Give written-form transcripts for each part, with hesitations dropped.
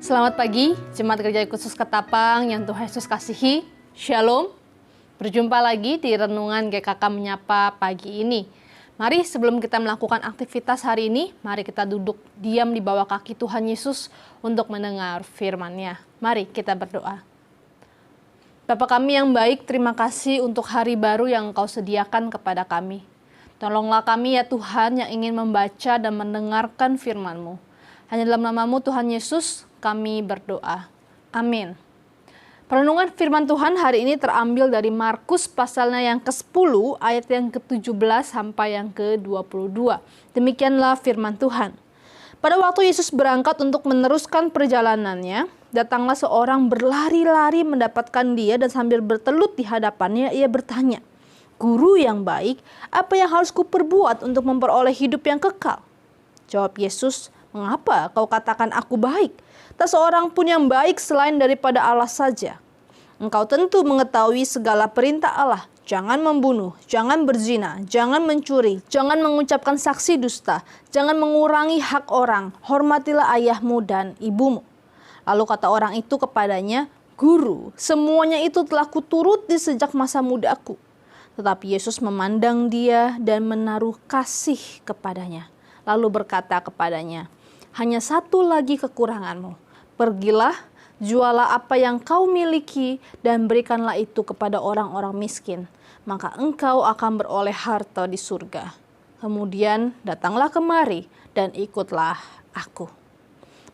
Selamat pagi, Jemaat Gereja Khusus Ketapang yang Tuhan Yesus kasihi. Shalom. Berjumpa lagi di Renungan GKK Menyapa pagi ini. Mari sebelum kita melakukan aktivitas hari ini, mari kita duduk diam di bawah kaki Tuhan Yesus untuk mendengar firman-Nya. Mari kita berdoa. Bapa kami yang baik, terima kasih untuk hari baru yang Engkau sediakan kepada kami. Tolonglah kami ya Tuhan yang ingin membaca dan mendengarkan firman-Mu. Hanya dalam nama-Mu Tuhan Yesus kami berdoa. Amin. Perenungan firman Tuhan hari ini terambil dari Markus pasalnya yang ke-10 ayat yang ke-17 sampai yang ke-22. Demikianlah firman Tuhan. Pada waktu Yesus berangkat untuk meneruskan perjalanannya, datanglah seorang berlari-lari mendapatkan dia dan sambil bertelut di hadapannya ia bertanya, "Guru yang baik, apa yang harus kuperbuat untuk memperoleh hidup yang kekal?" Jawab Yesus, "Mengapa kau katakan aku baik? Tak seorang pun yang baik selain daripada Allah saja. Engkau tentu mengetahui segala perintah Allah. Jangan membunuh, jangan berzina, jangan mencuri, jangan mengucapkan saksi dusta, jangan mengurangi hak orang, hormatilah ayahmu dan ibumu." Lalu kata orang itu kepadanya, "Guru, semuanya itu telah kuturuti sejak masa mudaku." Tetapi Yesus memandang dia dan menaruh kasih kepadanya. Lalu berkata kepadanya, "Hanya satu lagi kekuranganmu. Pergilah, jualah apa yang kau miliki dan berikanlah itu kepada orang-orang miskin. Maka engkau akan beroleh harta di surga. Kemudian datanglah kemari dan ikutlah aku."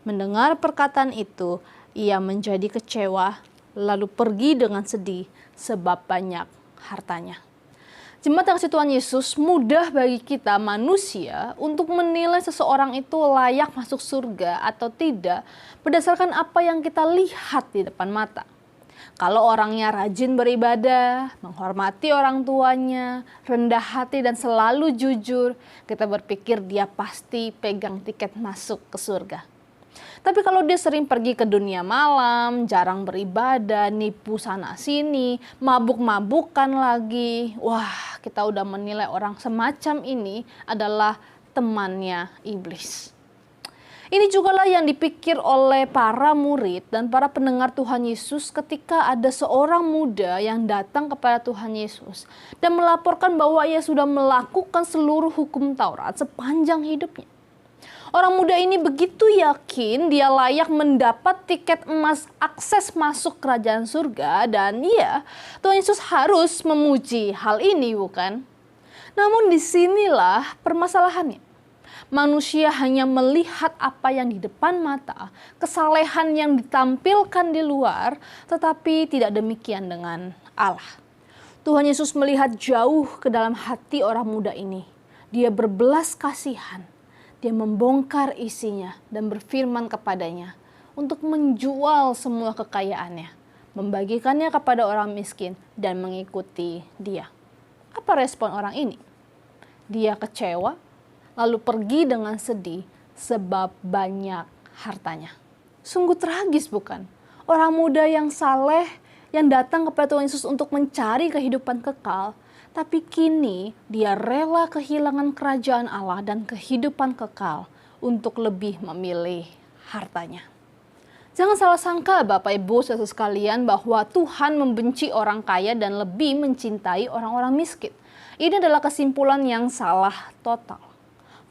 Mendengar perkataan itu, ia menjadi kecewa, lalu pergi dengan sedih sebab banyak hartanya. Jemaat yang kasih Tuhan Yesus, mudah bagi kita manusia untuk menilai seseorang itu layak masuk surga atau tidak berdasarkan apa yang kita lihat di depan mata. Kalau orangnya rajin beribadah, menghormati orang tuanya, rendah hati dan selalu jujur, kita berpikir dia pasti pegang tiket masuk ke surga. Tapi kalau dia sering pergi ke dunia malam, jarang beribadah, nipu sana sini, mabuk-mabukan lagi, wah, kita udah menilai orang semacam ini adalah temannya iblis. Ini jugalah yang dipikir oleh para murid dan para pendengar Tuhan Yesus ketika ada seorang muda yang datang kepada Tuhan Yesus dan melaporkan bahwa ia sudah melakukan seluruh hukum Taurat sepanjang hidupnya. Orang muda ini begitu yakin dia layak mendapat tiket emas akses masuk kerajaan surga dan Tuhan Yesus harus memuji hal ini, bukan? Namun disinilah permasalahannya. Manusia hanya melihat apa yang di depan mata, kesalehan yang ditampilkan di luar, tetapi tidak demikian dengan Allah. Tuhan Yesus melihat jauh ke dalam hati orang muda ini. Dia berbelas kasihan. Dia membongkar isinya dan berfirman kepadanya untuk menjual semua kekayaannya, membagikannya kepada orang miskin dan mengikuti dia. Apa respon orang ini? Dia kecewa, lalu pergi dengan sedih sebab banyak hartanya. Sungguh tragis, bukan? Orang muda yang saleh yang datang kepada Tuhan Yesus untuk mencari kehidupan kekal, tapi kini dia rela kehilangan kerajaan Allah dan kehidupan kekal untuk lebih memilih hartanya. Jangan salah sangka Bapak Ibu saudara sekalian bahwa Tuhan membenci orang kaya dan lebih mencintai orang-orang miskin. Ini adalah kesimpulan yang salah total.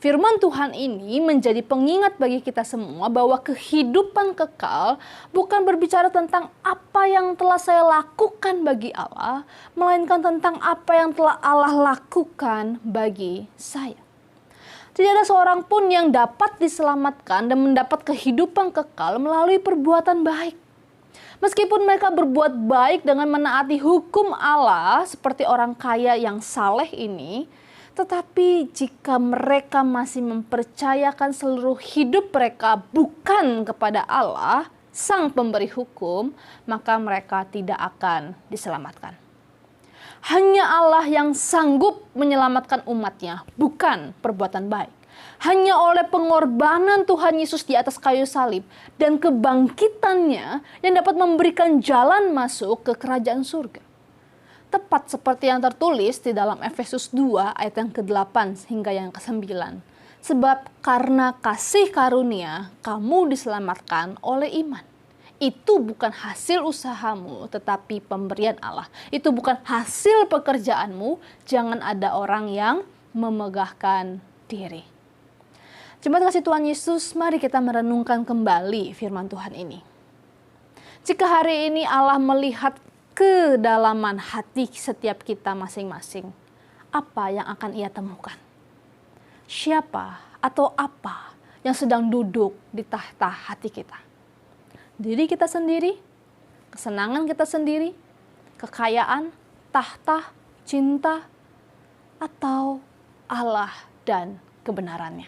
Firman Tuhan ini menjadi pengingat bagi kita semua bahwa kehidupan kekal bukan berbicara tentang apa yang telah saya lakukan bagi Allah, melainkan tentang apa yang telah Allah lakukan bagi saya. Tidak ada seorang pun yang dapat diselamatkan dan mendapat kehidupan kekal melalui perbuatan baik. Meskipun mereka berbuat baik dengan menaati hukum Allah seperti orang kaya yang saleh ini, tetapi jika mereka masih mempercayakan seluruh hidup mereka bukan kepada Allah, Sang Pemberi Hukum, maka mereka tidak akan diselamatkan. Hanya Allah yang sanggup menyelamatkan umatnya, bukan perbuatan baik. Hanya oleh pengorbanan Tuhan Yesus di atas kayu salib dan kebangkitannya yang dapat memberikan jalan masuk ke kerajaan surga. Tepat seperti yang tertulis di dalam Efesus 2 ayat yang ke-8 hingga yang ke-9. Sebab karena kasih karunia, kamu diselamatkan oleh iman. Itu bukan hasil usahamu, tetapi pemberian Allah. Itu bukan hasil pekerjaanmu, jangan ada orang yang memegahkan diri. Jemaat kasih Tuhan Yesus, mari kita merenungkan kembali firman Tuhan ini. Jika hari ini Allah melihat kedalaman hati setiap kita masing-masing, apa yang akan Ia temukan? Siapa atau apa yang sedang duduk di tahta hati kita? Diri kita sendiri, kesenangan kita sendiri, kekayaan, tahta, cinta, atau Allah dan kebenarannya.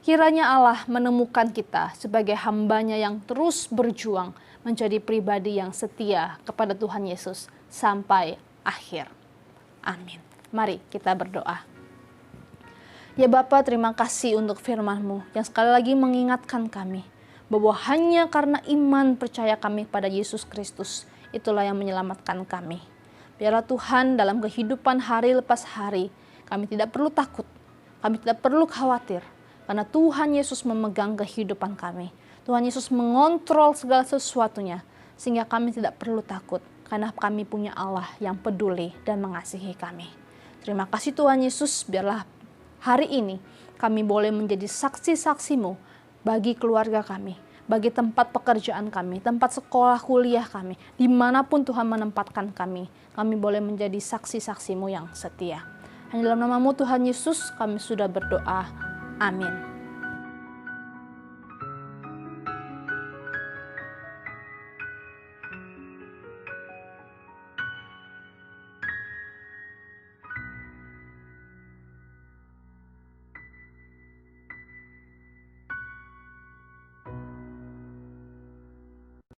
Kiranya Allah menemukan kita sebagai hamba-Nya yang terus berjuang menjadi pribadi yang setia kepada Tuhan Yesus sampai akhir. Amin. Mari kita berdoa. Ya Bapa, terima kasih untuk firman-Mu yang sekali lagi mengingatkan kami bahwa hanya karena iman percaya kami pada Yesus Kristus, itulah yang menyelamatkan kami. Biarlah Tuhan dalam kehidupan hari lepas hari, kami tidak perlu takut, kami tidak perlu khawatir, karena Tuhan Yesus memegang kehidupan kami. Tuhan Yesus mengontrol segala sesuatunya, sehingga kami tidak perlu takut, karena kami punya Allah yang peduli dan mengasihi kami. Terima kasih Tuhan Yesus, biarlah hari ini kami boleh menjadi saksi-saksi-Mu bagi keluarga kami, bagi tempat pekerjaan kami, tempat sekolah kuliah kami, dimanapun Tuhan menempatkan kami boleh menjadi saksi-saksi-Mu yang setia. Hanya dalam nama-Mu Tuhan Yesus kami sudah berdoa. Amin.